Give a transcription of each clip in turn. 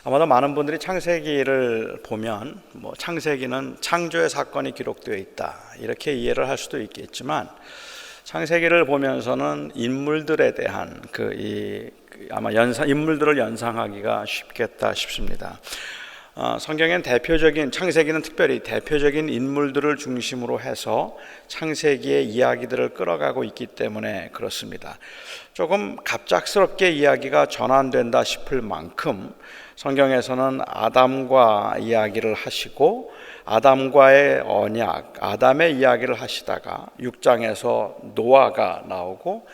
아마도 많은 분들이 창세기를 보면 창세기는 창조의 사건이 기록되어 있다 이렇게 이해를 할 수도 있겠지만, 창세기를 보면서는 인물들에 대한 아마 인물들을 연상하기가 쉽겠다 싶습니다. 성경엔 창세기는 특별히 대표적인 인물들을 중심으로 해서 창세기의 이야기들을 끌어가고 있기 때문에 그렇습니다. 조금 갑작스럽게 이야기가 전환된다 싶을 만큼 성경에서는 아담과 이야기를 하시고 아담과의 언약, 아담의 이야기를 하시다가 6장에서 노아가 나오고,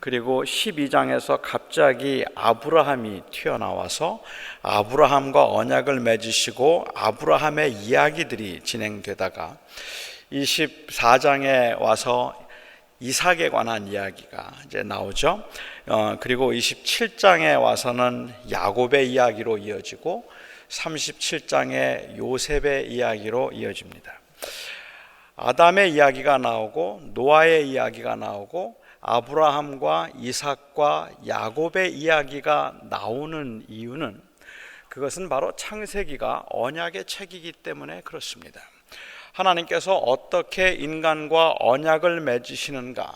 그리고 12장에서 갑자기 아브라함이 튀어나와서 아브라함과 언약을 맺으시고 아브라함의 이야기들이 진행되다가 24장에 와서 이삭에 관한 이야기가 이제 나오죠. 그리고 27장에 와서는 야곱의 이야기로 이어지고 37장에 요셉의 이야기로 이어집니다. 아담의 이야기가 나오고 노아의 이야기가 나오고 아브라함과 이삭과 야곱의 이야기가 나오는 이유는, 그것은 바로 창세기가 언약의 책이기 때문에 그렇습니다. 하나님께서 어떻게 인간과 언약을 맺으시는가,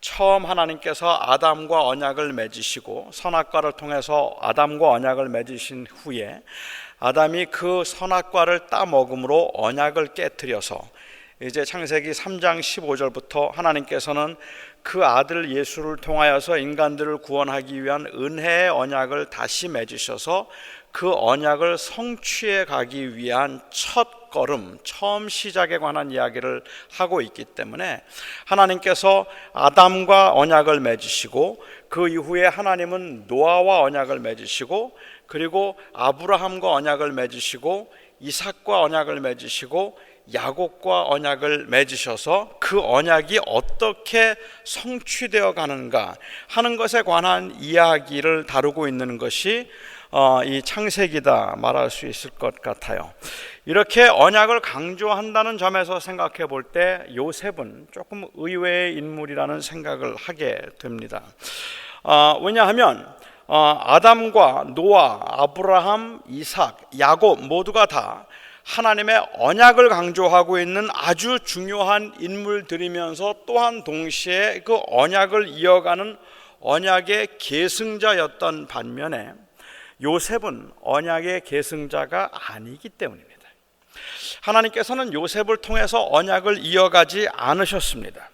처음 하나님께서 아담과 언약을 맺으시고 선악과를 통해서 아담과 언약을 맺으신 후에 아담이 그 선악과를 따먹음으로 언약을 깨뜨려서 이제 창세기 3장 15절부터 하나님께서는 그 아들 예수를 통하여서 인간들을 구원하기 위한 은혜의 언약을 다시 맺으셔서 그 언약을 성취해 가기 위한 첫 걸음, 처음 시작에 관한 이야기를 하고 있기 때문에 하나님께서 아담과 언약을 맺으시고 그 이후에 하나님은 노아와 언약을 맺으시고, 그리고 아브라함과 언약을 맺으시고 이삭과 언약을 맺으시고 야곱과 언약을 맺으셔서 그 언약이 어떻게 성취되어 가는가 하는 것에 관한 이야기를 다루고 있는 것이 이 창세기다 말할 수 있을 것 같아요. 이렇게 언약을 강조한다는 점에서 생각해 볼 때 요셉은 조금 의외의 인물이라는 생각을 하게 됩니다. 왜냐하면 아담과 노아, 아브라함, 이삭, 야곱 모두가 다 하나님의 언약을 강조하고 있는 아주 중요한 인물들이면서 또한 동시에 그 언약을 이어가는 언약의 계승자였던 반면에 요셉은 언약의 계승자가 아니기 때문입니다. 하나님께서는 요셉을 통해서 언약을 이어가지 않으셨습니다.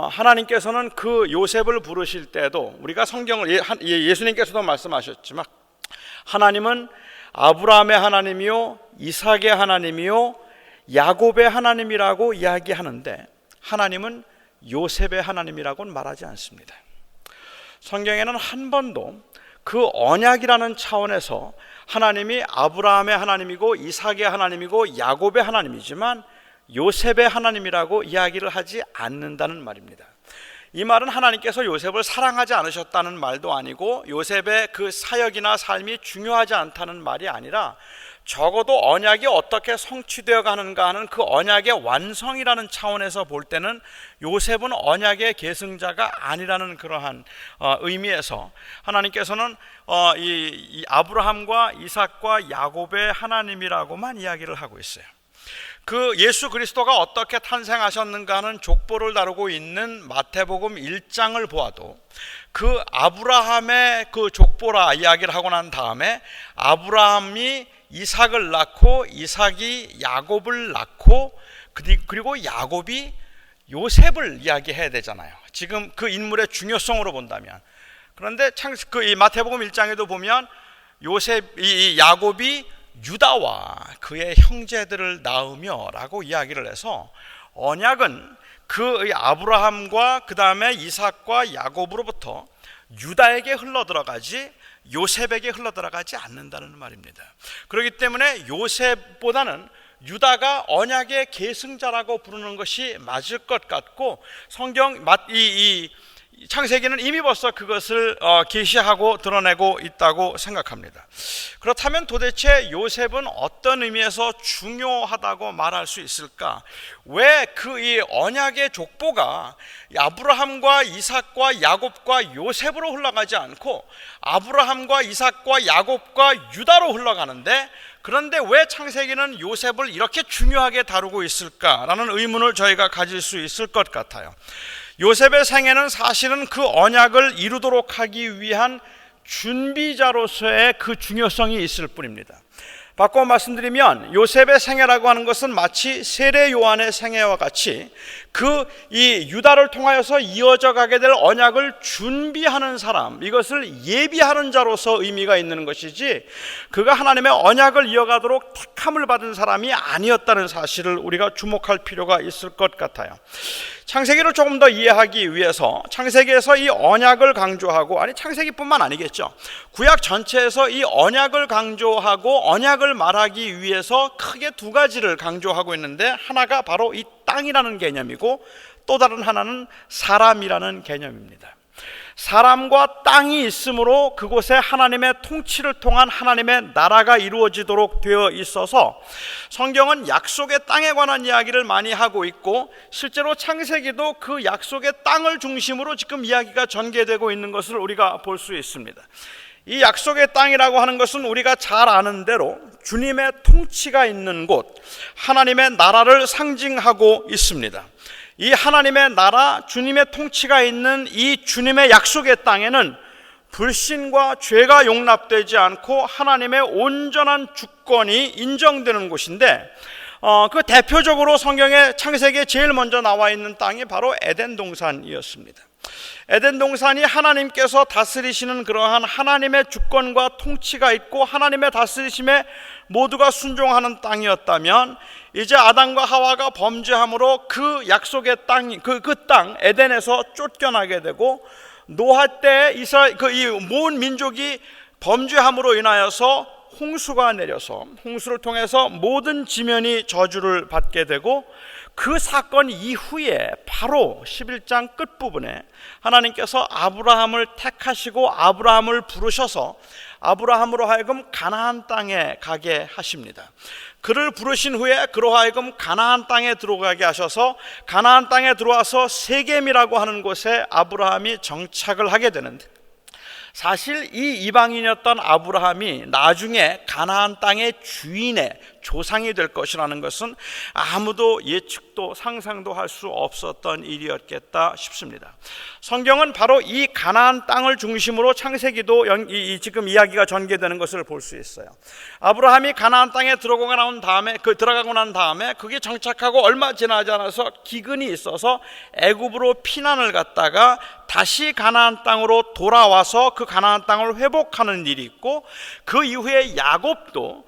하나님께서는 그 요셉을 부르실 때도, 우리가 성경을 예수님께서도 말씀하셨지만 하나님은 아브라함의 하나님이요 이삭의 하나님이요 야곱의 하나님이라고 이야기하는데 하나님은 요셉의 하나님이라고는 말하지 않습니다. 성경에는 한 번도 그 언약이라는 차원에서 하나님이 아브라함의 하나님이고 이삭의 하나님이고 야곱의 하나님이지만 요셉의 하나님이라고 이야기를 하지 않는다는 말입니다. 이 말은 하나님께서 요셉을 사랑하지 않으셨다는 말도 아니고 요셉의 그 사역이나 삶이 중요하지 않다는 말이 아니라, 적어도 언약이 어떻게 성취되어 가는가 하는 그 언약의 완성이라는 차원에서 볼 때는 요셉은 언약의 계승자가 아니라는 그러한 의미에서 하나님께서는 이 아브라함과 이삭과 야곱의 하나님이라고만 이야기를 하고 있어요. 그 예수 그리스도가 어떻게 탄생하셨는가 하는 족보를 다루고 있는 마태복음 1장을 보아도 그 아브라함의 그 족보라 이야기를 하고 난 다음에 아브라함이 이삭을 낳고 이삭이 야곱을 낳고 그리고 야곱이 요셉을 이야기해야 되잖아요. 지금 그 인물의 중요성으로 본다면. 그런데 이 마태복음 1장에도 보면 이 야곱이 유다와 그의 형제들을 낳으며 라고 이야기를 해서 언약은 그 아브라함과 그 다음에 이삭과 야곱으로부터 유다에게 흘러들어가지 요셉에게 흘러들어가지 않는다는 말입니다. 그렇기 때문에 요셉보다는 유다가 언약의 계승자라고 부르는 것이 맞을 것 같고, 성경 이 창세기는 이미 벌써 그것을 계시하고 드러내고 있다고 생각합니다. 그렇다면 도대체 요셉은 어떤 의미에서 중요하다고 말할 수 있을까? 왜 그 이 언약의 족보가 아브라함과 이삭과 야곱과 요셉으로 흘러가지 않고 아브라함과 이삭과 야곱과 유다로 흘러가는데, 그런데 왜 창세기는 요셉을 이렇게 중요하게 다루고 있을까라는 의문을 저희가 가질 수 있을 것 같아요. 요셉의 생애는 사실은 그 언약을 이루도록 하기 위한 준비자로서의 그 중요성이 있을 뿐입니다. 바꿔 말씀드리면 요셉의 생애라고 하는 것은 마치 세례 요한의 생애와 같이 그 이 유다를 통하여서 이어져 가게 될 언약을 준비하는 사람, 이것을 예비하는 자로서 의미가 있는 것이지, 그가 하나님의 언약을 이어가도록 택함을 받은 사람이 아니었다는 사실을 우리가 주목할 필요가 있을 것 같아요. 창세기를 조금 더 이해하기 위해서 창세기에서 이 언약을 강조하고, 아니 창세기뿐만 아니겠죠, 구약 전체에서 이 언약을 강조하고 언약을 말하기 위해서 크게 두 가지를 강조하고 있는데, 하나가 바로 이 땅이라는 개념이고 또 다른 하나는 사람이라는 개념입니다. 사람과 땅이 있으므로 그곳에 하나님의 통치를 통한 하나님의 나라가 이루어지도록 되어 있어서 성경은 약속의 땅에 관한 이야기를 많이 하고 있고, 실제로 창세기도 그 약속의 땅을 중심으로 지금 이야기가 전개되고 있는 것을 우리가 볼 수 있습니다. 이 약속의 땅이라고 하는 것은 우리가 잘 아는 대로 주님의 통치가 있는 곳, 하나님의 나라를 상징하고 있습니다. 이 하나님의 나라, 주님의 통치가 있는 이 주님의 약속의 땅에는 불신과 죄가 용납되지 않고 하나님의 온전한 주권이 인정되는 곳인데, 그 대표적으로 성경의 창세기에 제일 먼저 나와 있는 땅이 바로 에덴 동산이었습니다. 에덴 동산이 하나님께서 다스리시는 그러한 하나님의 주권과 통치가 있고 하나님의 다스리심에 모두가 순종하는 땅이었다면, 이제 아담과 하와가 범죄함으로 그 약속의 땅, 그 땅 에덴에서 쫓겨나게 되고, 노아 때 이스라엘 이 모든 민족이 범죄함으로 인하여서 홍수가 내려서 홍수를 통해서 모든 지면이 저주를 받게 되고, 그 사건 이후에 바로 11장 끝부분에 하나님께서 아브라함을 택하시고 아브라함을 부르셔서 아브라함으로 하여금 가나안 땅에 가게 하십니다. 그를 부르신 후에 그로 하여금 가나안 땅에 들어가게 하셔서 가나안 땅에 들어와서 세겜이라고 하는 곳에 아브라함이 정착을 하게 되는데, 사실 이 이방인이었던 아브라함이 나중에 가나안 땅의 주인의 조상이 될 것이라는 것은 아무도 예측도 상상도 할 수 없었던 일이었겠다 싶습니다. 성경은 바로 이 가나안 땅을 중심으로 창세기도 지금 이야기가 전개되는 것을 볼 수 있어요. 아브라함이 가나안 땅에 들어가고 난 다음에 그게 정착하고 얼마 지나지 않아서 기근이 있어서 애굽으로 피난을 갔다가 다시 가나안 땅으로 돌아와서 그 가나안 땅을 회복하는 일이 있고, 그 이후에 야곱도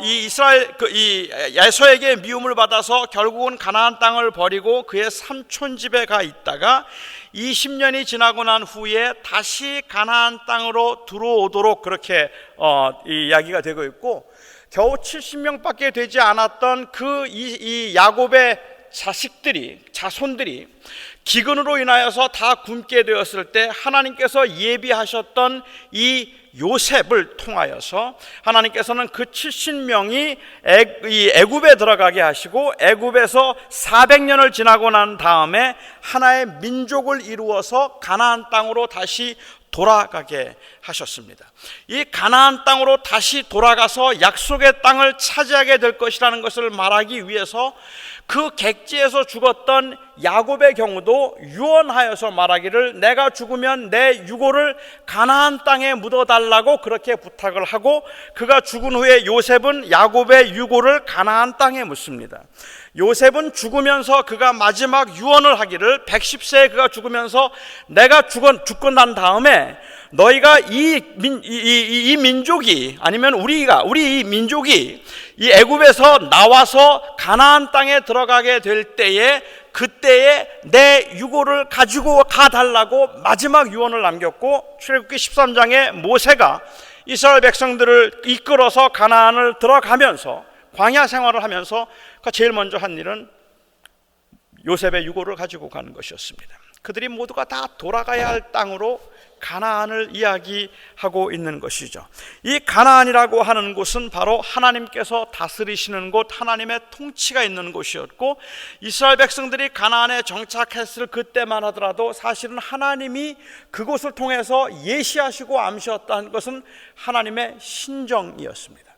이 이스라엘 이 에서에게 미움을 받아서 결국은 가나안 땅을 버리고 그의 삼촌 집에 가 있다가 20년이 지나고 난 후에 다시 가나안 땅으로 들어오도록 그렇게 이야기가 되고 있고, 겨우 70명밖에 되지 않았던 이 야곱의 자손들이 기근으로 인하여서 다 굶게 되었을 때 하나님께서 예비하셨던 이 요셉을 통하여서 하나님께서는 그 70명이 애굽에 들어가게 하시고, 애굽에서 400년을 지나고 난 다음에 하나의 민족을 이루어서 가나안 땅으로 다시 돌아가게 하셨습니다. 이 가나안 땅으로 다시 돌아가서 약속의 땅을 차지하게 될 것이라는 것을 말하기 위해서 그 객지에서 죽었던 야곱의 경우도 유언하여서 말하기를, 내가 죽으면 내 유고를 가나안 땅에 묻어달라고 그렇게 부탁을 하고, 그가 죽은 후에 요셉은 야곱의 유고를 가나안 땅에 묻습니다. 요셉은 죽으면서 그가 마지막 유언을 하기를, 110세에 그가 죽으면서 내가 죽고 난 다음에 너희가 이 민족이, 아니면 우리 이 민족이 이 애굽에서 나와서 가나안 땅에 들어가게 될 때에, 그때에 내 유고를 가지고 가달라고 마지막 유언을 남겼고, 출애굽기 13장에 모세가 이스라엘 백성들을 이끌어서 가나안을 들어가면서 광야 생활을 하면서 제일 먼저 한 일은 요셉의 유고를 가지고 가는 것이었습니다. 그들이 모두가 다 돌아가야 할 땅으로 가나안을 이야기하고 있는 것이죠. 이 가나안이라고 하는 곳은 바로 하나님께서 다스리시는 곳, 하나님의 통치가 있는 곳이었고, 이스라엘 백성들이 가나안에 정착했을 그때만 하더라도 사실은 하나님이 그곳을 통해서 예시하시고 암시했다는 것은 하나님의 신정이었습니다.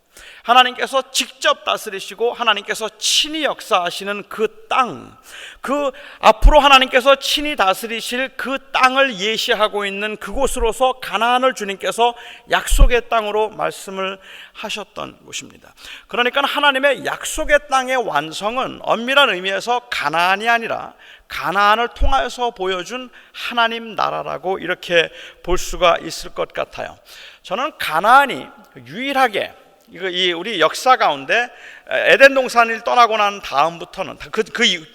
하나님께서 직접 다스리시고 하나님께서 친히 역사하시는 그 땅, 그 앞으로 하나님께서 친히 다스리실 그 땅을 예시하고 있는 그곳으로서 가나안을 주님께서 약속의 땅으로 말씀을 하셨던 곳입니다. 그러니까 하나님의 약속의 땅의 완성은 엄밀한 의미에서 가나안이 아니라 가나안을 통하여서 보여준 하나님 나라라고 이렇게 볼 수가 있을 것 같아요. 저는 가나안이 유일하게 우리 역사 가운데 에덴 동산을 떠나고 난 다음부터는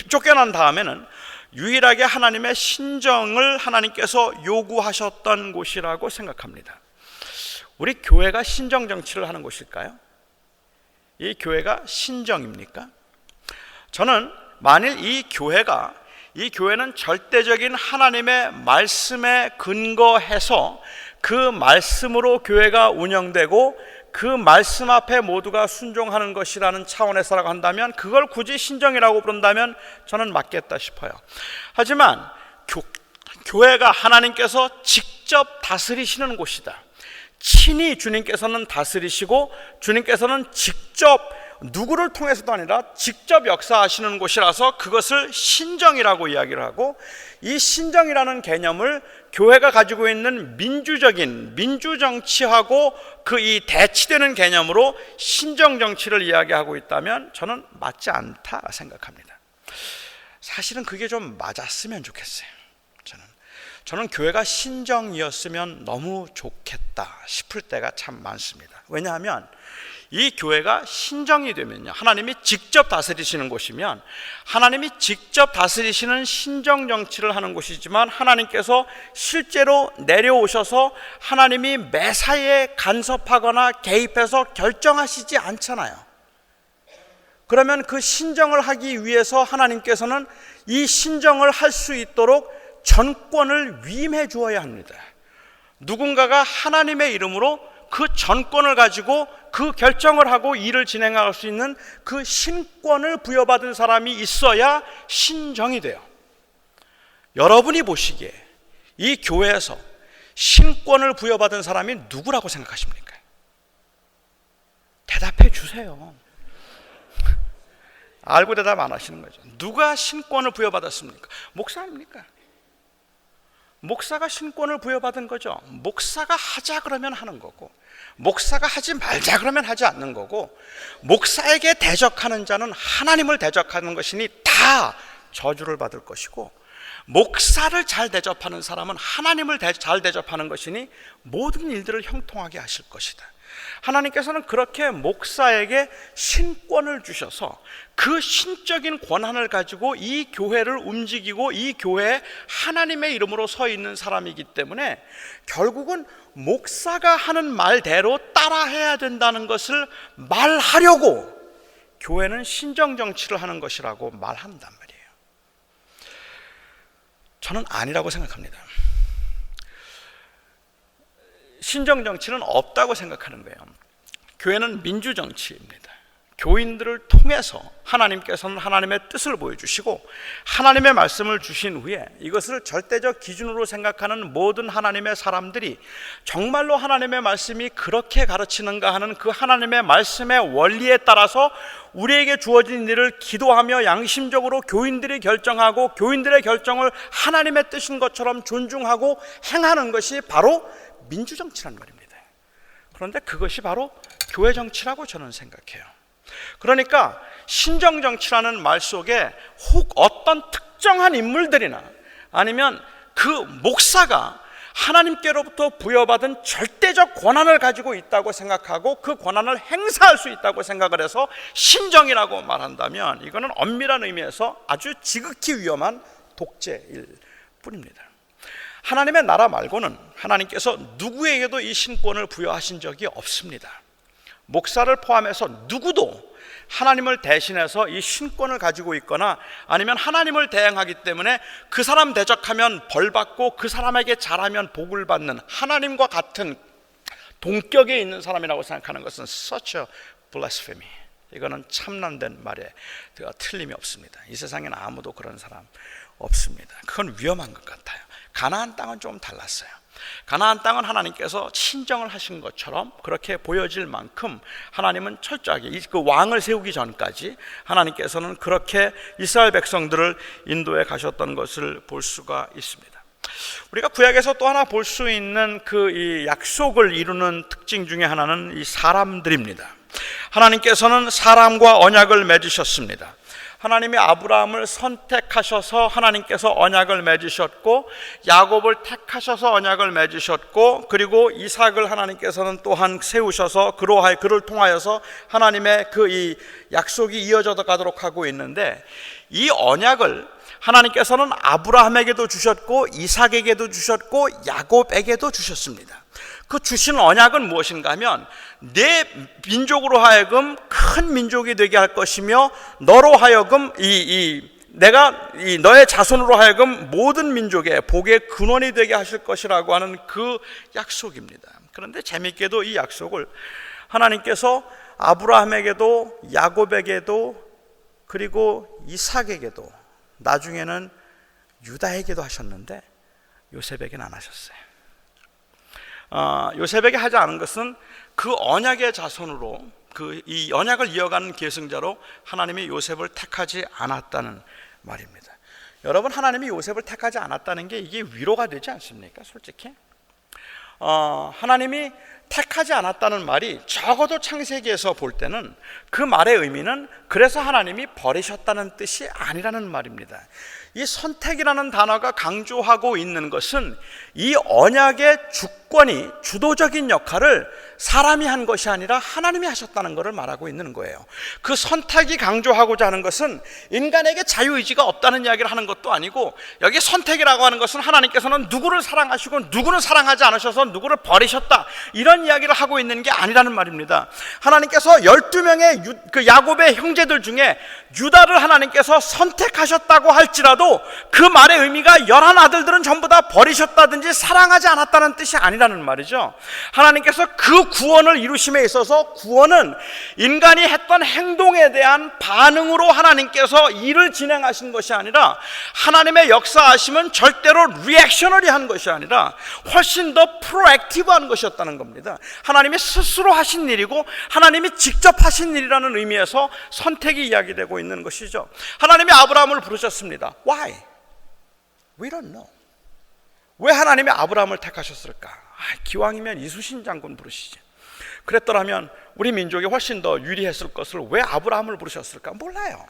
쫓겨난 다음에는 유일하게 하나님의 신정을 하나님께서 요구하셨던 곳이라고 생각합니다. 우리 교회가 신정 정치를 하는 곳일까요? 이 교회가 신정입니까? 저는 만일 이 교회는 절대적인 하나님의 말씀에 근거해서 그 말씀으로 교회가 운영되고 그 말씀 앞에 모두가 순종하는 것이라는 차원에서라고 한다면, 그걸 굳이 신정이라고 부른다면 저는 맞겠다 싶어요. 하지만 교회가 하나님께서 직접 다스리시는 곳이다. 친히 주님께서는 다스리시고 주님께서는 직접 누구를 통해서도 아니라 직접 역사하시는 곳이라서 그것을 신정이라고 이야기를 하고, 이 신정이라는 개념을 교회가 가지고 있는 민주적인 민주정치하고 이 대치되는 개념으로 신정정치를 이야기하고 있다면 저는 맞지 않다 생각합니다. 사실은 그게 좀 맞았으면 좋겠어요. 저는 교회가 신정이었으면 너무 좋겠다 싶을 때가 참 많습니다. 왜냐하면 이 교회가 신정이 되면요, 하나님이 직접 다스리시는 곳이면, 하나님이 직접 다스리시는 신정 정치를 하는 곳이지만, 하나님께서 실제로 내려오셔서 하나님이 매사에 간섭하거나 개입해서 결정하시지 않잖아요. 그러면 그 신정을 하기 위해서 하나님께서는 이 신정을 할 수 있도록 전권을 위임해 주어야 합니다. 누군가가 하나님의 이름으로 그 전권을 가지고 그 결정을 하고 일을 진행할 수 있는 그 신권을 부여받은 사람이 있어야 신정이 돼요. 여러분이 보시기에 이 교회에서 신권을 부여받은 사람이 누구라고 생각하십니까? 대답해 주세요. 알고 대답 안 하시는 거죠. 누가 신권을 부여받았습니까? 목사 아닙니까? 목사가 신권을 부여받은 거죠. 목사가 하자 그러면 하는 거고, 목사가 하지 말자 그러면 하지 않는 거고, 목사에게 대적하는 자는 하나님을 대적하는 것이니 다 저주를 받을 것이고, 목사를 잘 대접하는 사람은 하나님을 잘 대접하는 것이니 모든 일들을 형통하게 하실 것이다. 하나님께서는 그렇게 목사에게 신권을 주셔서 그 신적인 권한을 가지고 이 교회를 움직이고 이 교회에 하나님의 이름으로 서 있는 사람이기 때문에 결국은 목사가 하는 말대로 따라해야 된다는 것을 말하려고 교회는 신정정치를 하는 것이라고 말한단 말이에요. 저는 아니라고 생각합니다. 신정정치는 없다고 생각하는 거예요. 교회는 민주정치입니다. 교인들을 통해서 하나님께서는 하나님의 뜻을 보여주시고 하나님의 말씀을 주신 후에 이것을 절대적 기준으로 생각하는 모든 하나님의 사람들이 정말로 하나님의 말씀이 그렇게 가르치는가 하는 그 하나님의 말씀의 원리에 따라서 우리에게 주어진 일을 기도하며 양심적으로 교인들이 결정하고 교인들의 결정을 하나님의 뜻인 것처럼 존중하고 행하는 것이 바로 민주정치란 말입니다. 그런데 그것이 바로 교회 정치라고 저는 생각해요. 그러니까 신정정치라는 말 속에 혹 어떤 특정한 인물들이나 아니면 그 목사가 하나님께로부터 부여받은 절대적 권한을 가지고 있다고 생각하고 그 권한을 행사할 수 있다고 생각을 해서 신정이라고 말한다면 이거는 엄밀한 의미에서 아주 지극히 위험한 독재일 뿐입니다. 하나님의 나라 말고는 하나님께서 누구에게도 이 신권을 부여하신 적이 없습니다. 목사를 포함해서 누구도 하나님을 대신해서 이 신권을 가지고 있거나 아니면 하나님을 대행하기 때문에 그 사람 대적하면 벌받고 그 사람에게 잘하면 복을 받는 하나님과 같은 동격에 있는 사람이라고 생각하는 것은 such a blasphemy. 이거는 참남된 말에 틀림이 없습니다. 이 세상에는 아무도 그런 사람 없습니다. 그건 위험한 것 같아요. 가나안 땅은 좀 달랐어요. 가나안 땅은 하나님께서 친정을 하신 것처럼 그렇게 보여질 만큼 하나님은 철저하게 그 왕을 세우기 전까지 하나님께서는 그렇게 이스라엘 백성들을 인도해 가셨던 것을 볼 수가 있습니다. 우리가 구약에서 또 하나 볼 수 있는 이 약속을 이루는 특징 중에 하나는 이 사람들입니다. 하나님께서는 사람과 언약을 맺으셨습니다. 하나님이 아브라함을 선택하셔서 하나님께서 언약을 맺으셨고, 야곱을 택하셔서 언약을 맺으셨고, 그리고 이삭을 하나님께서는 또한 세우셔서 그를 통하여서 하나님의 이 약속이 이어져 가도록 하고 있는데, 이 언약을 하나님께서는 아브라함에게도 주셨고 이삭에게도 주셨고 야곱에게도 주셨습니다. 그 주신 언약은 무엇인가 하면 내 민족으로 하여금 큰 민족이 되게 할 것이며 너로 하여금 내가 너의 자손으로 하여금 모든 민족의 복의 근원이 되게 하실 것이라고 하는 그 약속입니다. 그런데 재미있게도 이 약속을 하나님께서 아브라함에게도 야곱에게도 그리고 이삭에게도 나중에는 유다에게도 하셨는데 요셉에게는 안 하셨어요. 요셉에게 하지 않은 것은 그 언약의 자손으로 이 언약을 이어가는 계승자로 하나님이 요셉을 택하지 않았다는 말입니다. 여러분, 하나님이 요셉을 택하지 않았다는 게 이게 위로가 되지 않습니까? 솔직히 하나님이 택하지 않았다는 말이 적어도 창세기에서 볼 때는 그 말의 의미는 그래서 하나님이 버리셨다는 뜻이 아니라는 말입니다. 이 선택이라는 단어가 강조하고 있는 것은 이 언약의 주권이 주도적인 역할을 사람이 한 것이 아니라 하나님이 하셨다는 것을 말하고 있는 거예요. 그 선택이 강조하고자 하는 것은 인간에게 자유의지가 없다는 이야기를 하는 것도 아니고, 여기 선택이라고 하는 것은 하나님께서는 누구를 사랑하시고 누구는 사랑하지 않으셔서 누구를 버리셨다, 이런 이야기를 하고 있는 게 아니라는 말입니다. 하나님께서 12명의 그 야곱의 형제들 중에 유다를 하나님께서 선택하셨다고 할지라도 그 말의 의미가 11 아들들은 전부 다 버리셨다든지 사랑하지 않았다는 뜻이 아니라는 말이죠. 하나님께서 그 구원을 이루심에 있어서 구원은 인간이 했던 행동에 대한 반응으로 하나님께서 일을 진행하신 것이 아니라, 하나님의 역사하심은 절대로 리액셔너리한 것이 아니라 훨씬 더 프로액티브한 것이었다는 겁니다. 하나님이 스스로 하신 일이고 하나님이 직접 하신 일이라는 의미에서 선택이 이야기되고 있는 것이죠. 하나님이 아브라함을 부르셨습니다. Why? We don't know. 왜 하나님이 아브라함을 택하셨을까? 기왕이면 이순신 장군 부르시지. 그랬더라면 우리 민족이 훨씬 더 유리했을 것을 왜 아브라함을 부르셨을까? 몰라요.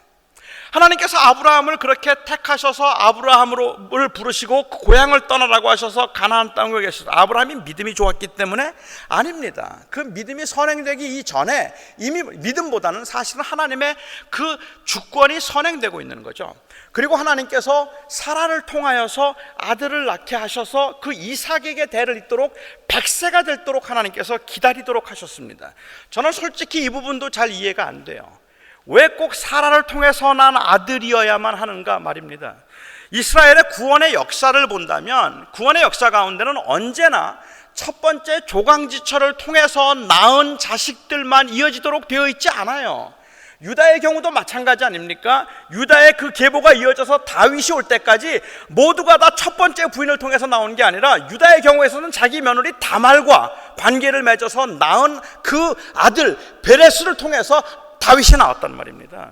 하나님께서 아브라함을 그렇게 택하셔서 아브라함을 부르시고 고향을 떠나라고 하셔서 가나안 땅에 계셨어요. 아브라함이 믿음이 좋았기 때문에? 아닙니다. 그 믿음이 선행되기 이전에 이미 믿음보다는 사실은 하나님의 그 주권이 선행되고 있는 거죠. 그리고 하나님께서 사라를 통하여서 아들을 낳게 하셔서 그 이삭에게 대를 잇도록 100세가 되도록 하나님께서 기다리도록 하셨습니다. 저는 솔직히 이 부분도 잘 이해가 안 돼요. 왜 꼭 사라를 통해서 난 아들이어야만 하는가 말입니다. 이스라엘의 구원의 역사를 본다면 구원의 역사 가운데는 언제나 첫 번째 조강지처를 통해서 낳은 자식들만 이어지도록 되어 있지 않아요. 유다의 경우도 마찬가지 아닙니까? 유다의 그 계보가 이어져서 다윗이 올 때까지 모두가 다 첫 번째 부인을 통해서 나온 게 아니라, 유다의 경우에서는 자기 며느리 다말과 관계를 맺어서 낳은 그 아들 베레스를 통해서 다윗이 나왔단 말입니다.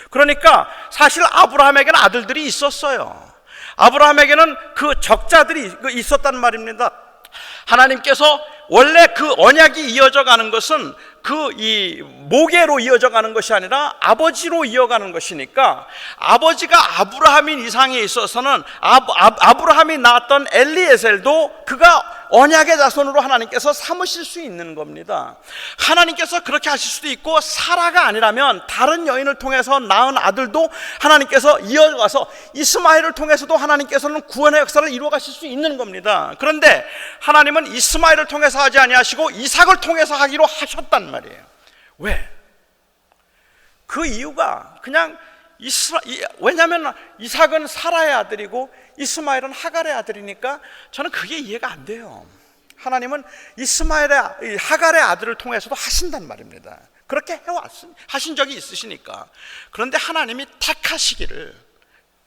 그러니까 사실 아브라함에게는 아들들이 있었어요. 아브라함에게는 그 적자들이 있었단 말입니다. 하나님께서 원래 그 언약이 이어져 가는 것은 이 모계로 이어져 가는 것이 아니라 아버지로 이어가는 것이니까, 아버지가 아브라함인 이상에 있어서는 아브라함이 낳았던 엘리에셀도 그가 언약의 자손으로 하나님께서 삼으실 수 있는 겁니다. 하나님께서 그렇게 하실 수도 있고, 사라가 아니라면 다른 여인을 통해서 낳은 아들도 하나님께서 이어가서 이스마엘을 통해서도 하나님께서는 구원의 역사를 이루어 가실 수 있는 겁니다. 그런데 하나님은 이스마엘을 통해서 하지 아니하시고 이삭을 통해서 하기로 하셨단 말이에요. 왜? 그 이유가 그냥 왜냐하면 이삭은 사라의 아들이고 이스마엘은 하갈의 아들이니까 저는 그게 이해가 안 돼요. 하나님은 하갈의 아들을 통해서도 하신단 말입니다. 그렇게 하신 적이 있으시니까. 그런데 하나님이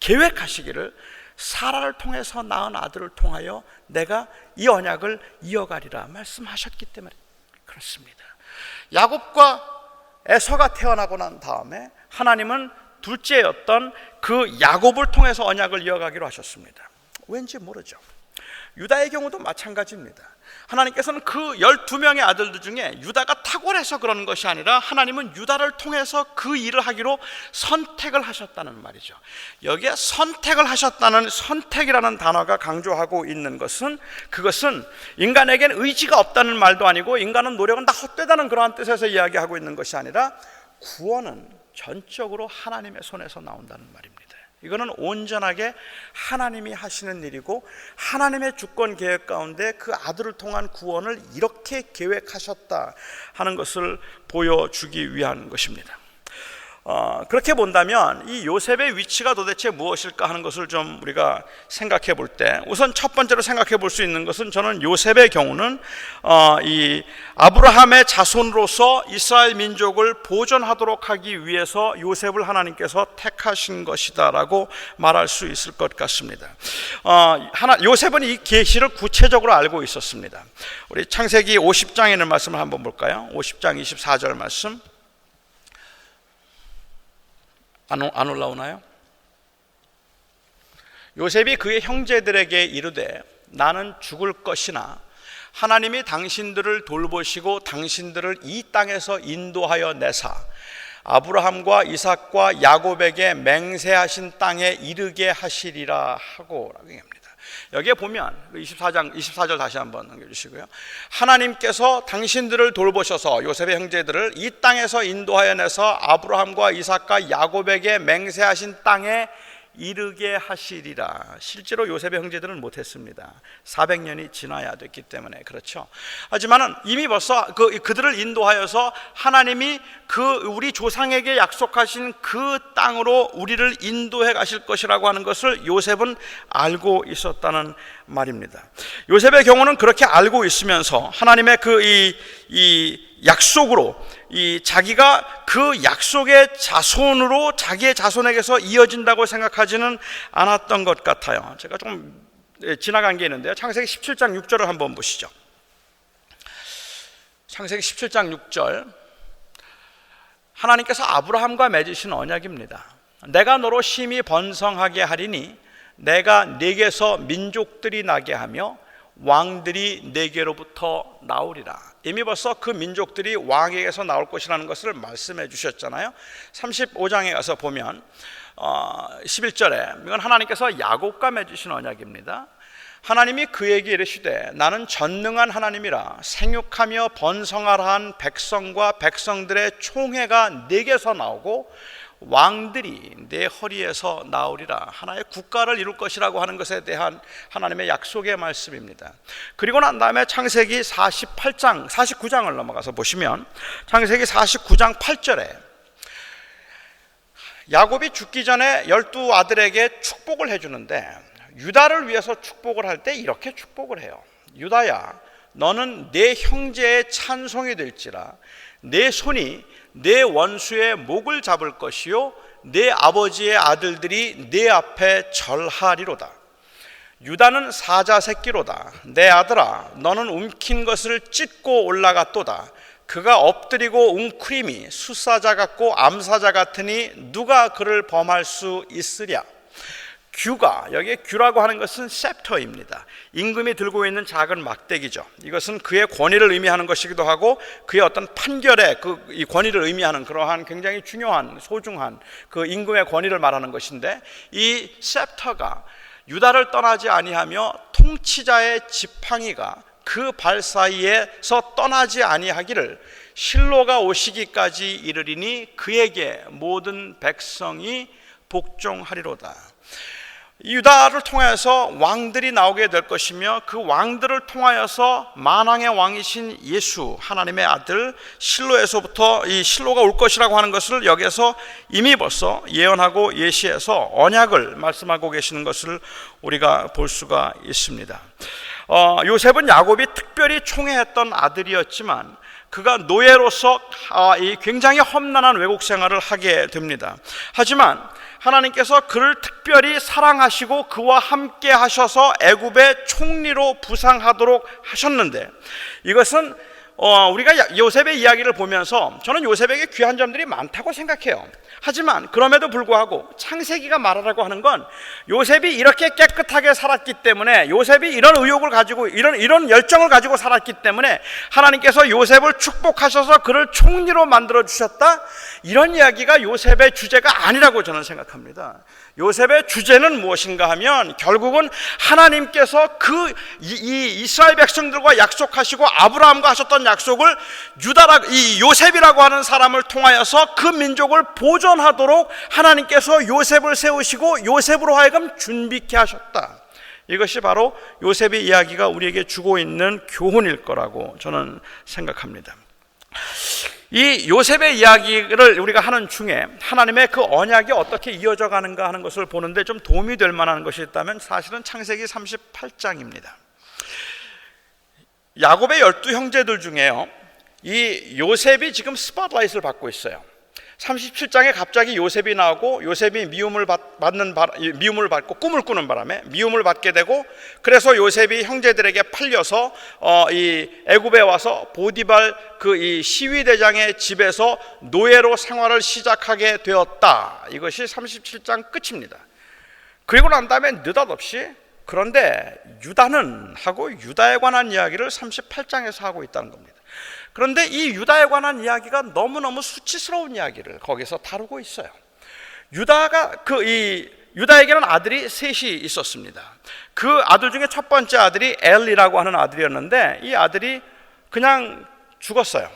계획하시기를 사라를 통해서 낳은 아들을 통하여 내가 이 언약을 이어가리라 말씀하셨기 때문에 그렇습니다. 야곱과 에서가 태어나고 난 다음에 하나님은 둘째였던 그 야곱을 통해서 언약을 이어가기로 하셨습니다. 왠지 모르죠. 유다의 경우도 마찬가지입니다. 하나님께서는 그 12명의 아들들 중에 유다가 탁월해서 그러는 것이 아니라 하나님은 유다를 통해서 그 일을 하기로 선택을 하셨다는 말이죠. 여기에 선택을 하셨다는 선택이라는 단어가 강조하고 있는 것은 그것은 인간에게는 의지가 없다는 말도 아니고 인간은 노력은 다 헛되다는 그러한 뜻에서 이야기하고 있는 것이 아니라 구원은 전적으로 하나님의 손에서 나온다는 말입니다. 이거는 온전하게 하나님이 하시는 일이고 하나님의 주권 계획 가운데 그 아들을 통한 구원을 이렇게 계획하셨다 하는 것을 보여주기 위한 것입니다. 그렇게 본다면 이 요셉의 위치가 도대체 무엇일까 하는 것을 좀 우리가 생각해 볼 때 우선 첫 번째로 생각해 볼 수 있는 것은 저는 요셉의 경우는 이 아브라함의 자손으로서 이스라엘 민족을 보존하도록 하기 위해서 요셉을 하나님께서 택하신 것이다라고 말할 수 있을 것 같습니다. 요셉은 이 계시를 구체적으로 알고 있었습니다. 우리 창세기 50장에 있는 말씀을 한번 볼까요? 50장 24절 말씀. 안 올라오나요? 요셉이 그의 형제들에게 이르되 나는 죽을 것이나 하나님이 당신들을 돌보시고 당신들을 이 땅에서 인도하여 내사 아브라함과 이삭과 야곱에게 맹세하신 땅에 이르게 하시리라 하고 라고 얘기합니다. 여기에 보면 24절 다시 한번 넘겨주시고요. 하나님께서 당신들을 돌보셔서 요셉의 형제들을 이 땅에서 인도하여 내서 아브라함과 이삭과 야곱에게 맹세하신 땅에 이르게 하시리라. 실제로 요셉의 형제들은 못했습니다. 400년이 지나야 됐기 때문에 그렇죠. 하지만은 이미 벌써 그들을 인도하여서 하나님이 우리 조상에게 약속하신 그 땅으로 우리를 인도해 가실 것이라고 하는 것을 요셉은 알고 있었다는 말입니다. 요셉의 경우는 그렇게 알고 있으면서 하나님의 이 약속으로 자기가 그 약속의 자손으로 자기의 자손에게서 이어진다고 생각하지는 않았던 것 같아요. 제가 좀 지나간 게 있는데요. 창세기 17장 6절을 한번 보시죠. 창세기 17장 6절. 하나님께서 아브라함과 맺으신 언약입니다. 내가 너로 심히 번성하게 하리니 내가 네게서 민족들이 나게 하며 왕들이 네게로부터 나오리라. 이미 벌써 그 민족들이 왕에게서 나올 것이라는 것을 말씀해 주셨잖아요. 35장에 가서 보면 11절에 이건 하나님께서 야곱과 맺으신 언약입니다. 하나님이 그에게 이르시되 나는 전능한 하나님이라 생육하며 번성하라 한 백성과 백성들의 총회가 네게서 나오고 왕들이 내 허리에서 나오리라. 하나의 국가를 이룰 것이라고 하는 것에 대한 하나님의 약속의 말씀입니다. 그리고 난 다음에 창세기 49장을 넘어가서 보시면 창세기 49장 8절에 야곱이 죽기 전에 12아들에게 축복을 해주는데 유다를 위해서 축복을 할 때 이렇게 축복을 해요. 유다야, 너는 내 형제의 찬송이 될지라 내 손이 내 원수의 목을 잡을 것이요 내 아버지의 아들들이 내 앞에 절하리로다. 유다는 사자 새끼로다. 내 아들아, 너는 움킨 것을 찢고 올라갔도다. 그가 엎드리고 웅크림이 숫사자 같고 암사자 같으니 누가 그를 범할 수 있으랴. 규가, 여기에 규라고 하는 것은 셉터입니다. 임금이 들고 있는 작은 막대기죠. 이것은 그의 권위를 의미하는 것이기도 하고 그의 어떤 판결의 이 권위를 의미하는 그러한 굉장히 중요한 소중한 그 임금의 권위를 말하는 것인데 이 셉터가 유다를 떠나지 아니하며 통치자의 지팡이가 그 발 사이에서 떠나지 아니하기를 실로가 오시기까지 이르리니 그에게 모든 백성이 복종하리로다. 유다를 통하여서 왕들이 나오게 될 것이며 그 왕들을 통하여서 만왕의 왕이신 예수 하나님의 아들 실로에서부터 이 실로가 올 것이라고 하는 것을 여기에서 이미 벌써 예언하고 예시해서 언약을 말씀하고 계시는 것을 우리가 볼 수가 있습니다. 요셉은 야곱이 특별히 총애했던 아들이었지만 그가 노예로서 굉장히 험난한 외국 생활을 하게 됩니다. 하지만 하나님께서 그를 특별히 사랑하시고 그와 함께 하셔서 애굽의 총리로 부상하도록 하셨는데, 이것은 우리가 요셉의 이야기를 보면서 저는 요셉에게 귀한 점들이 많다고 생각해요. 하지만 그럼에도 불구하고 창세기가 말하라고 하는 건 요셉이 이렇게 깨끗하게 살았기 때문에, 요셉이 이런 의욕을 가지고 이런 열정을 가지고 살았기 때문에 하나님께서 요셉을 축복하셔서 그를 총리로 만들어 주셨다, 이런 이야기가 요셉의 주제가 아니라고 저는 생각합니다. 요셉의 주제는 무엇인가 하면 결국은 하나님께서 이 이스라엘 백성들과 약속하시고 아브라함과 하셨던 약속을 이 요셉이라고 하는 사람을 통하여서 그 민족을 보존하도록 하나님께서 요셉을 세우시고 요셉으로 하여금 준비케 하셨다. 이것이 바로 요셉의 이야기가 우리에게 주고 있는 교훈일 거라고 저는 생각합니다. 이 요셉의 이야기를 우리가 하는 중에 하나님의 그 언약이 어떻게 이어져 가는가 하는 것을 보는데 좀 도움이 될 만한 것이 있다면 사실은 창세기 38장입니다. 야곱의 12형제들 중에요, 이 요셉이 지금 스팟라이트를 받고 있어요. 37장에 갑자기 요셉이 나오고 요셉이 미움을 받고 꿈을 꾸는 바람에 미움을 받게 되고, 그래서 요셉이 형제들에게 팔려서 이 애굽에 와서 보디발 이 시위대장의 집에서 노예로 생활을 시작하게 되었다. 이것이 37장 끝입니다. 그리고 난 다음에 느닷없이 그런데 유다는 하고 유다에 관한 이야기를 38장에서 하고 있다는 겁니다. 그런데 이 유다에 관한 이야기가 너무너무 수치스러운 이야기를 거기서 다루고 있어요. 유다에게는 아들이 셋이 있었습니다. 그 아들 중에 첫 번째 아들이 엘리라고 하는 아들이었는데 이 아들이 그냥 죽었어요.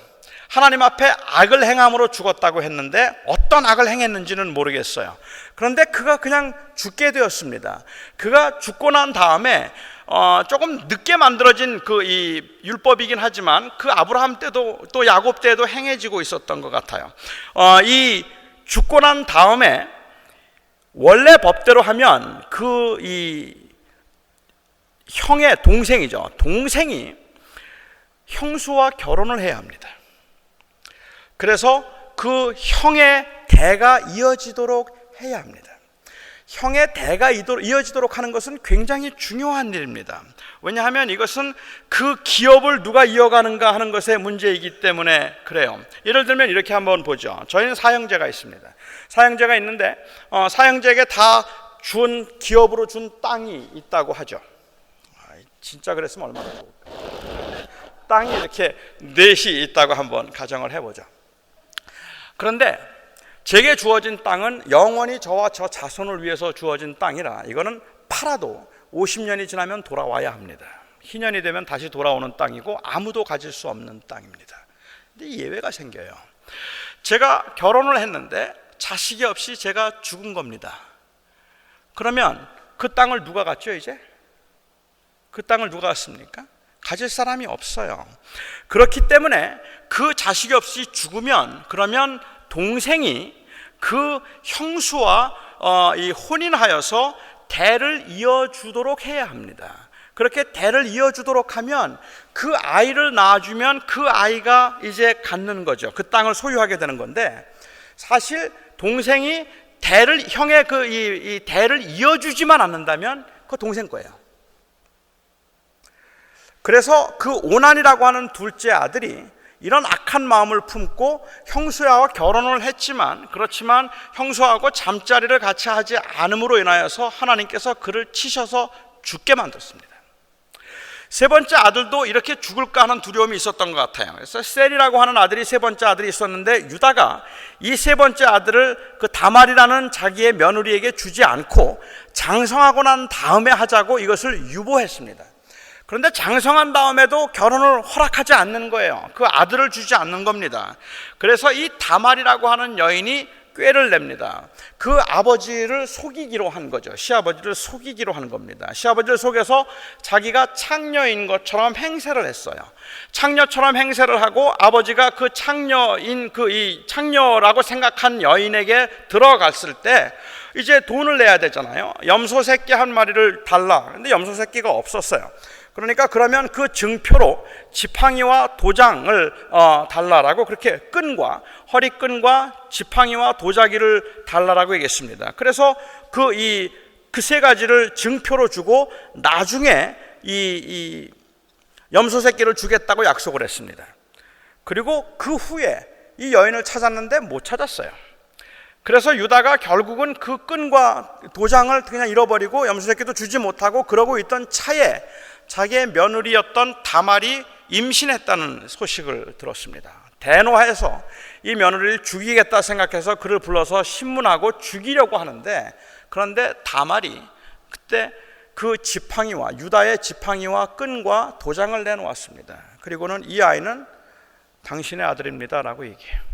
하나님 앞에 악을 행함으로 죽었다고 했는데 어떤 악을 행했는지는 모르겠어요. 그런데 그가 그냥 죽게 되었습니다. 그가 죽고 난 다음에 조금 늦게 만들어진 이 율법이긴 하지만 그 아브라함 때도 또 야곱 때도 행해지고 있었던 것 같아요. 이 죽고 난 다음에 원래 법대로 하면 이 형의 동생이죠. 동생이 형수와 결혼을 해야 합니다. 그래서 그 형의 대가 이어지도록 해야 합니다. 형의 대가 이어지도록 하는 것은 굉장히 중요한 일입니다. 왜냐하면 이것은 그 기업을 누가 이어가는가 하는 것의 문제이기 때문에 그래요. 예를 들면 이렇게 한번 보죠. 저희는 사형제가 있습니다. 사형제가 있는데 사형제에게 다 준 기업으로 준 땅이 있다고 하죠. 진짜 그랬으면 얼마나 좋을까. 땅이 이렇게 넷이 있다고 한번 가정을 해보죠. 그런데 제게 주어진 땅은 영원히 저와 저 자손을 위해서 주어진 땅이라 이거는 팔아도 50년이 지나면 돌아와야 합니다. 희년이 되면 다시 돌아오는 땅이고 아무도 가질 수 없는 땅입니다. 근데 예외가 생겨요. 제가 결혼을 했는데 자식이 없이 제가 죽은 겁니다. 그러면 그 땅을 누가 갖죠 이제? 그 땅을 누가 갖습니까? 가질 사람이 없어요. 그렇기 때문에 그 자식이 없이 죽으면 그러면 동생이 그 형수와 혼인하여서 대를 이어주도록 해야 합니다. 그렇게 대를 이어주도록 하면 그 아이를 낳아주면 그 아이가 이제 갖는 거죠. 그 땅을 소유하게 되는 건데, 사실 동생이 형의 이 대를 이어주지만 않는다면 그 동생 거예요. 그래서 그 오난이라고 하는 둘째 아들이 이런 악한 마음을 품고 형수와 결혼을 했지만, 그렇지만 형수하고 잠자리를 같이 하지 않음으로 인하여서 하나님께서 그를 치셔서 죽게 만들었습니다. 세 번째 아들도 이렇게 죽을까 하는 두려움이 있었던 것 같아요. 그래서 셀이라고 하는 아들이 세 번째 아들이 있었는데 유다가 이 세 번째 아들을 그 다말이라는 자기의 며느리에게 주지 않고 장성하고 난 다음에 하자고 이것을 유보했습니다. 그런데 장성한 다음에도 결혼을 허락하지 않는 거예요. 그 아들을 주지 않는 겁니다. 그래서 이 다말이라고 하는 여인이 꾀를 냅니다. 그 아버지를 속이기로 한 거죠. 시아버지를 속이기로 한 겁니다. 시아버지를 속여서 자기가 창녀인 것처럼 행세를 했어요. 창녀처럼 행세를 하고 아버지가 그 창녀인 이 창녀라고 생각한 여인에게 들어갔을 때 이제 돈을 내야 되잖아요. 염소 새끼 한 마리를 달라. 근데 염소 새끼가 없었어요. 그러니까 그러면 그 증표로 지팡이와 도장을 달라라고, 그렇게 끈과 허리끈과 지팡이와 도자기를 달라라고 얘기했습니다. 그래서 그 세 가지를 증표로 주고 나중에 이 염소 새끼를 주겠다고 약속을 했습니다. 그리고 그 후에 이 여인을 찾았는데 못 찾았어요. 그래서 유다가 결국은 그 끈과 도장을 그냥 잃어버리고 염소 새끼도 주지 못하고 그러고 있던 차에 자기의 며느리였던 다말이 임신했다는 소식을 들었습니다. 대노해서 이 며느리를 죽이겠다 생각해서 그를 불러서 신문하고 죽이려고 하는데, 그런데 다말이 그때 그 지팡이와 유다의 지팡이와 끈과 도장을 내놓았습니다. 그리고는 이 아이는 당신의 아들입니다 라고 얘기해요.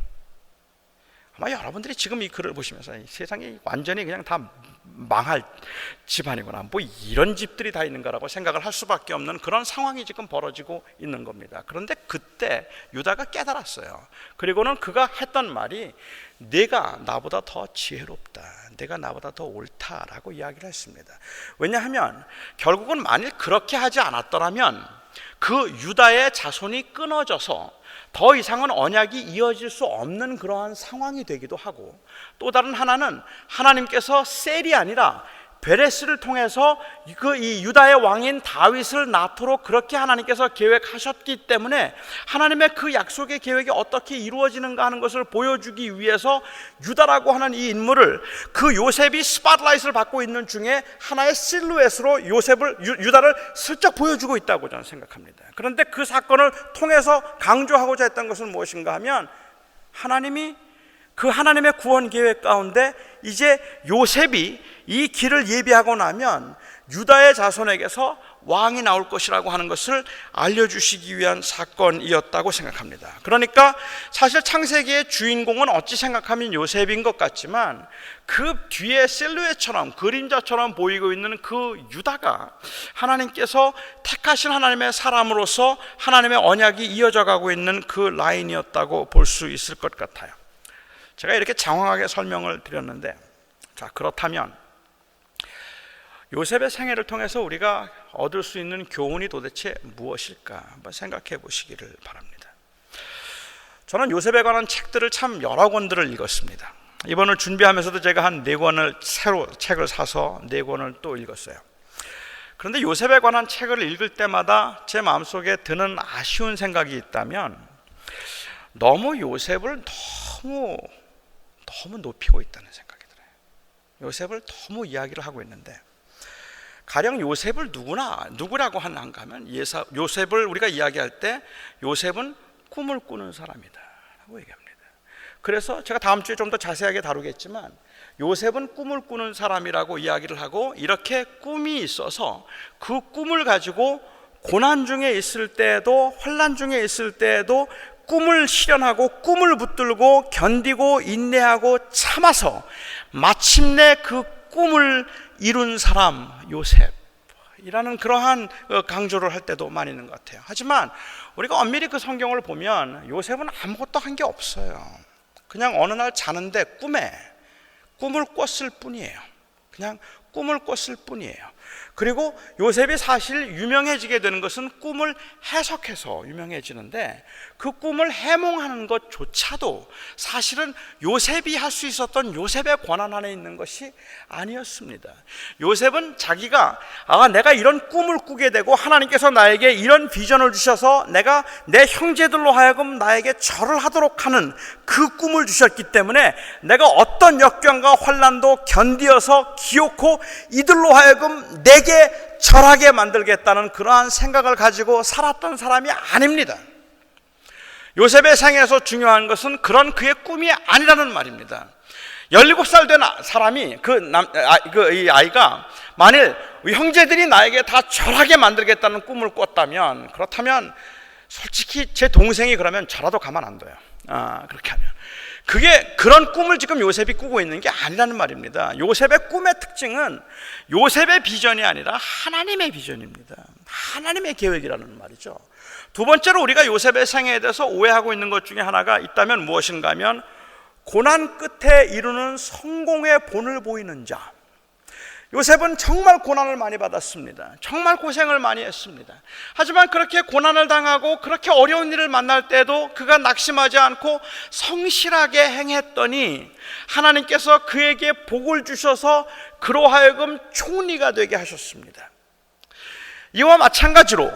아마 여러분들이 지금 이 글을 보시면서 이 세상이 완전히 그냥 다 망할 집안이구나, 뭐 이런 집들이 다 있는가라고 생각을 할 수밖에 없는 그런 상황이 지금 벌어지고 있는 겁니다. 그런데 그때 유다가 깨달았어요. 그리고는 그가 했던 말이 내가 나보다 더 지혜롭다, 내가 나보다 더 옳다라고 이야기를 했습니다. 왜냐하면 결국은 만일 그렇게 하지 않았더라면 그 유다의 자손이 끊어져서 더 이상은 언약이 이어질 수 없는 그러한 상황이 되기도 하고, 또 다른 하나는 하나님께서 셀이 아니라 베레스를 통해서 이 유다의 왕인 다윗을 낳도록 그렇게 하나님께서 계획하셨기 때문에 하나님의 그 약속의 계획이 어떻게 이루어지는가 하는 것을 보여주기 위해서 유다라고 하는 이 인물을, 그 요셉이 스팟라이트를 받고 있는 중에 하나의 실루엣으로 유다를 슬쩍 보여주고 있다고 저는 생각합니다. 그런데 그 사건을 통해서 강조하고자 했던 것은 무엇인가 하면, 하나님이 그 하나님의 구원 계획 가운데 이제 요셉이 이 길을 예비하고 나면 유다의 자손에게서 왕이 나올 것이라고 하는 것을 알려주시기 위한 사건이었다고 생각합니다. 그러니까 사실 창세기의 주인공은 어찌 생각하면 요셉인 것 같지만 그 뒤에 실루엣처럼, 그림자처럼 보이고 있는 그 유다가 하나님께서 택하신 하나님의 사람으로서 하나님의 언약이 이어져 가고 있는 그 라인이었다고 볼 수 있을 것 같아요. 제가 이렇게 장황하게 설명을 드렸는데, 자, 그렇다면 요셉의 생애를 통해서 우리가 얻을 수 있는 교훈이 도대체 무엇일까 한번 생각해 보시기를 바랍니다. 저는 요셉에 관한 책들을 참 여러 권들을 읽었습니다. 이번을 준비하면서도 제가 한 4권을 새로 책을 사서 4권을 또 읽었어요. 그런데 요셉에 관한 책을 읽을 때마다 제 마음속에 드는 아쉬운 생각이 있다면, 너무 요셉을 너무 높이고 있다는 생각이 들어요. 요셉을 너무 이야기를 하고 있는데, 가령 요셉을 누구라고 하는가 하면, 요셉을 우리가 이야기할 때 요셉은 꿈을 꾸는 사람이다 라고 얘기합니다. 그래서 제가 다음 주에 좀 더 자세하게 다루겠지만, 요셉은 꿈을 꾸는 사람이라고 이야기를 하고, 이렇게 꿈이 있어서 그 꿈을 가지고 고난 중에 있을 때에도, 환난 중에 있을 때에도 꿈을 실현하고 꿈을 붙들고 견디고 인내하고 참아서 마침내 그 꿈을 이룬 사람 요셉이라는 그러한 강조를 할 때도 많이 있는 것 같아요. 하지만 우리가 엄밀히 그 성경을 보면 요셉은 아무것도 한 게 없어요. 그냥 어느 날 자는데 꿈을 꿨을 뿐이에요. 그냥 꿈을 꿨을 뿐이에요. 그리고 요셉이 사실 유명해지게 되는 것은 꿈을 해석해서 유명해지는데, 그 꿈을 해몽하는 것조차도 사실은 요셉이 할 수 있었던 요셉의 권한 안에 있는 것이 아니었습니다. 요셉은 자기가 내가 이런 꿈을 꾸게 되고 하나님께서 나에게 이런 비전을 주셔서 내가 내 형제들로 하여금 나에게 절을 하도록 하는 그 꿈을 주셨기 때문에 내가 어떤 역경과 환난도 견디어서 기어코 이들로 하여금 내게 절하게 만들겠다는 그러한 생각을 가지고 살았던 사람이 아닙니다. 요셉의 생애에서 중요한 것은 그런 그의 꿈이 아니라는 말입니다. 17살 된 사람이 이 아이가 만일 형제들이 나에게 다 절하게 만들겠다는 꿈을 꿨다면, 그렇다면 솔직히 제 동생이 그러면 저라도 가만 안 둬요. 그렇게 하면. 그런 꿈을 지금 요셉이 꾸고 있는 게 아니라는 말입니다. 요셉의 꿈의 특징은 요셉의 비전이 아니라 하나님의 비전입니다. 하나님의 계획이라는 말이죠. 두 번째로 우리가 요셉의 생애에 대해서 오해하고 있는 것 중에 하나가 있다면 무엇인가 하면 고난 끝에 이루는 성공의 본을 보이는 자. 요셉은 정말 고난을 많이 받았습니다. 정말 고생을 많이 했습니다. 하지만 그렇게 고난을 당하고 그렇게 어려운 일을 만날 때도 그가 낙심하지 않고 성실하게 행했더니 하나님께서 그에게 복을 주셔서 그로 하여금 총리가 되게 하셨습니다. 이와 마찬가지로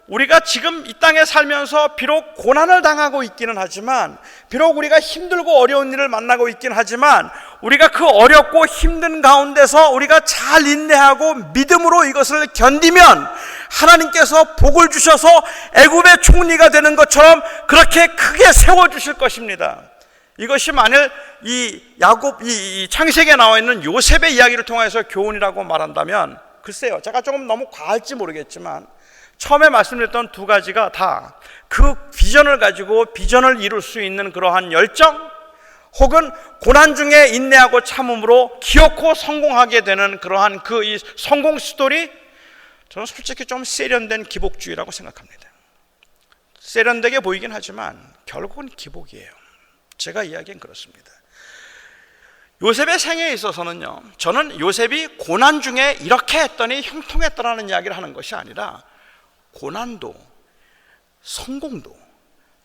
우리가 지금 이 땅에 살면서 비록 고난을 당하고 있기는 하지만, 비록 우리가 힘들고 어려운 일을 만나고 있기는 하지만, 우리가 그 어렵고 힘든 가운데서 우리가 잘 인내하고 믿음으로 이것을 견디면 하나님께서 복을 주셔서 애굽의 총리가 되는 것처럼 그렇게 크게 세워주실 것입니다. 이것이 만일 이 창세기에 나와 있는 요셉의 이야기를 통해서 교훈이라고 말한다면, 글쎄요, 제가 조금 너무 과할지 모르겠지만 처음에 말씀드렸던 두 가지가 다 그 비전을 가지고 비전을 이룰 수 있는 그러한 열정, 혹은 고난 중에 인내하고 참음으로 기어코 성공하게 되는 그러한 이 성공 스토리, 저는 솔직히 좀 세련된 기복주의라고 생각합니다. 세련되게 보이긴 하지만 결국은 기복이에요. 제가 이야기는 그렇습니다. 요셉의 생애에 있어서는요, 저는 요셉이 고난 중에 이렇게 했더니 형통했더라는 이야기를 하는 것이 아니라 고난도 성공도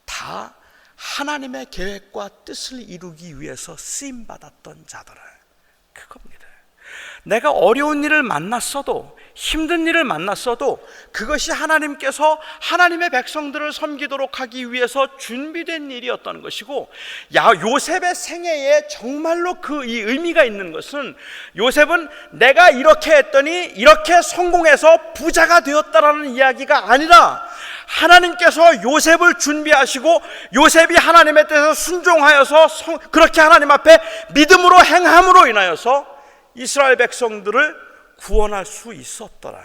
다 하나님의 계획과 뜻을 이루기 위해서 쓰임받았던 자들은 그겁니다. 내가 어려운 일을 만났어도, 힘든 일을 만났어도 그것이 하나님께서 하나님의 백성들을 섬기도록 하기 위해서 준비된 일이었던 것이고, 요셉의 생애에 정말로 이 의미가 있는 것은, 요셉은 내가 이렇게 했더니 이렇게 성공해서 부자가 되었다라는 이야기가 아니라 하나님께서 요셉을 준비하시고 요셉이 하나님의 뜻에 순종하여서 그렇게 하나님 앞에 믿음으로 행함으로 인하여서 이스라엘 백성들을 구원할 수 있었더라.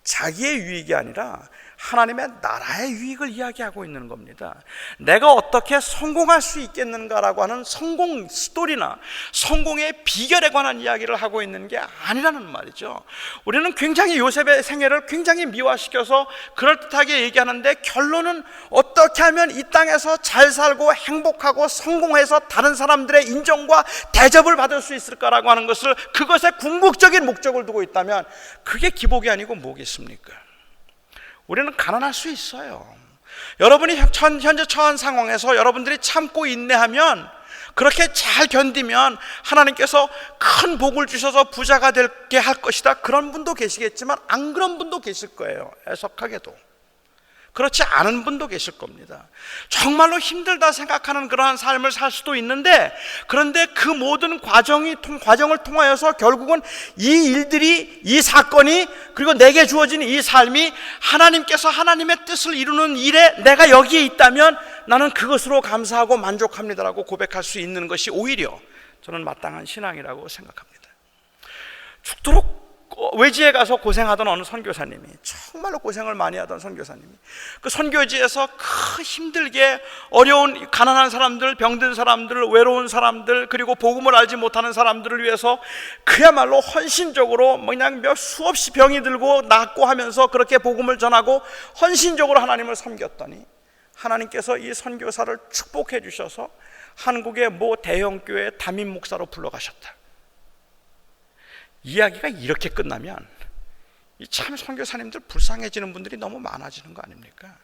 자기의 유익이 아니라 하나님의 나라의 유익을 이야기하고 있는 겁니다. 내가 어떻게 성공할 수 있겠는가라고 하는 성공 스토리나 성공의 비결에 관한 이야기를 하고 있는 게 아니라는 말이죠. 우리는 굉장히 요셉의 생애를 굉장히 미화시켜서 그럴듯하게 얘기하는데, 결론은 어떻게 하면 이 땅에서 잘 살고 행복하고 성공해서 다른 사람들의 인정과 대접을 받을 수 있을까라고 하는 것을, 그것에 궁극적인 목적을 두고 있다면 그게 기복이 아니고 뭐겠습니까? 우리는 가난할 수 있어요. 여러분이 현재 처한 상황에서 여러분들이 참고 인내하면, 그렇게 잘 견디면 하나님께서 큰 복을 주셔서 부자가 되게 할 것이다. 그런 분도 계시겠지만 안 그런 분도 계실 거예요. 애석하게도. 그렇지 않은 분도 계실 겁니다. 정말로 힘들다 생각하는 그러한 삶을 살 수도 있는데, 그런데 그 모든 과정을 통하여서 결국은 이 일들이, 이 사건이, 그리고 내게 주어진 이 삶이 하나님께서 하나님의 뜻을 이루는 일에 내가 여기에 있다면 나는 그것으로 감사하고 만족합니다라고 고백할 수 있는 것이 오히려 저는 마땅한 신앙이라고 생각합니다. 죽도록 외지에 가서 고생하던 어느 선교사님이, 정말로 고생을 많이 하던 선교사님이, 그 선교지에서 힘들게 어려운 가난한 사람들, 병든 사람들, 외로운 사람들, 그리고 복음을 알지 못하는 사람들을 위해서 그야말로 헌신적으로 그냥 수없이 병이 들고 낫고 하면서 그렇게 복음을 전하고 헌신적으로 하나님을 섬겼더니 하나님께서 이 선교사를 축복해 주셔서 한국의 모 대형교회 담임 목사로 불러가셨다. 이야기가 이렇게 끝나면 참 선교사님들 불쌍해지는 분들이 너무 많아지는 거 아닙니까?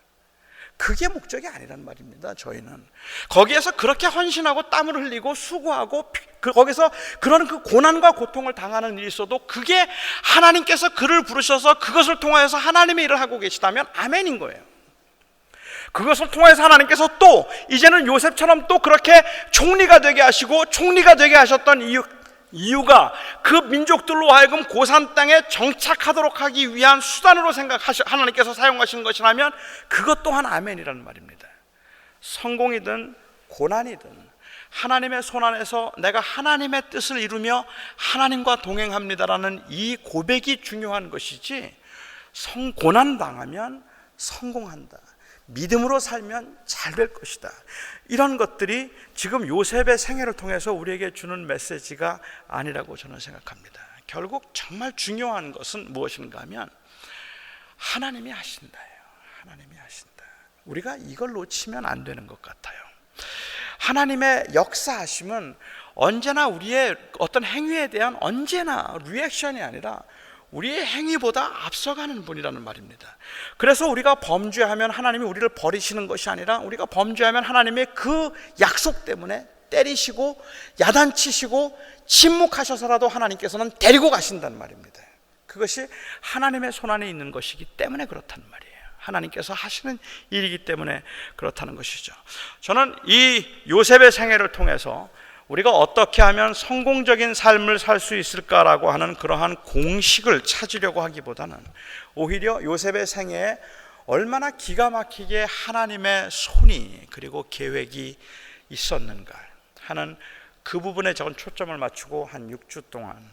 그게 목적이 아니란 말입니다. 저희는 거기에서 그렇게 헌신하고 땀을 흘리고 수고하고 거기서 그런 그 고난과 고통을 당하는 일이 있어도 그게 하나님께서 그를 부르셔서 그것을 통하여서 하나님의 일을 하고 계시다면 아멘인 거예요. 그것을 통해서 하나님께서 또 이제는 요셉처럼 또 그렇게 총리가 되게 하시고, 총리가 되게 하셨던 이유가 그 민족들로 하여금 고산 땅에 정착하도록 하기 위한 수단으로 하나님께서 사용하신 것이라면 그것 또한 아멘이라는 말입니다. 성공이든 고난이든 하나님의 손 안에서 내가 하나님의 뜻을 이루며 하나님과 동행합니다라는 이 고백이 중요한 것이지, 고난 당하면 성공한다, 믿음으로 살면 잘 될 것이다. 이런 것들이 지금 요셉의 생애를 통해서 우리에게 주는 메시지가 아니라고 저는 생각합니다. 결국 정말 중요한 것은 무엇인가 하면 하나님이 하신다예요. 하나님이 하신다. 우리가 이걸 놓치면 안 되는 것 같아요. 하나님의 역사하심은 언제나 우리의 어떤 행위에 대한 언제나 리액션이 아니라 우리의 행위보다 앞서가는 분이라는 말입니다. 그래서 우리가 범죄하면 하나님이 우리를 버리시는 것이 아니라 우리가 범죄하면 하나님의 그 약속 때문에 때리시고 야단치시고 침묵하셔서라도 하나님께서는 데리고 가신다는 말입니다. 그것이 하나님의 손안에 있는 것이기 때문에 그렇다는 말이에요. 하나님께서 하시는 일이기 때문에 그렇다는 것이죠. 저는 이 요셉의 생애를 통해서 우리가 어떻게 하면 성공적인 삶을 살 수 있을까라고 하는 그러한 공식을 찾으려고 하기보다는 오히려 요셉의 생애에 얼마나 기가 막히게 하나님의 손이 그리고 계획이 있었는가 하는 그 부분에 저는 초점을 맞추고 한 6주 동안,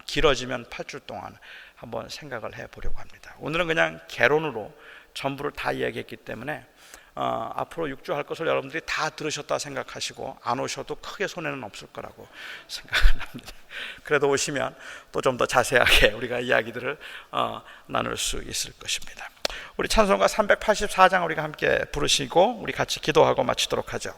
길어지면 8주 동안 한번 생각을 해보려고 합니다. 오늘은 그냥 개론으로 전부를 다 이야기했기 때문에 앞으로 6주 할 것을 여러분들이 다 들으셨다 생각하시고 안 오셔도 크게 손해는 없을 거라고 생각합니다. 그래도 오시면 또 좀 더 자세하게 우리가 이야기들을 나눌 수 있을 것입니다. 우리 찬송가 384장 우리가 함께 부르시고 우리 같이 기도하고 마치도록 하죠.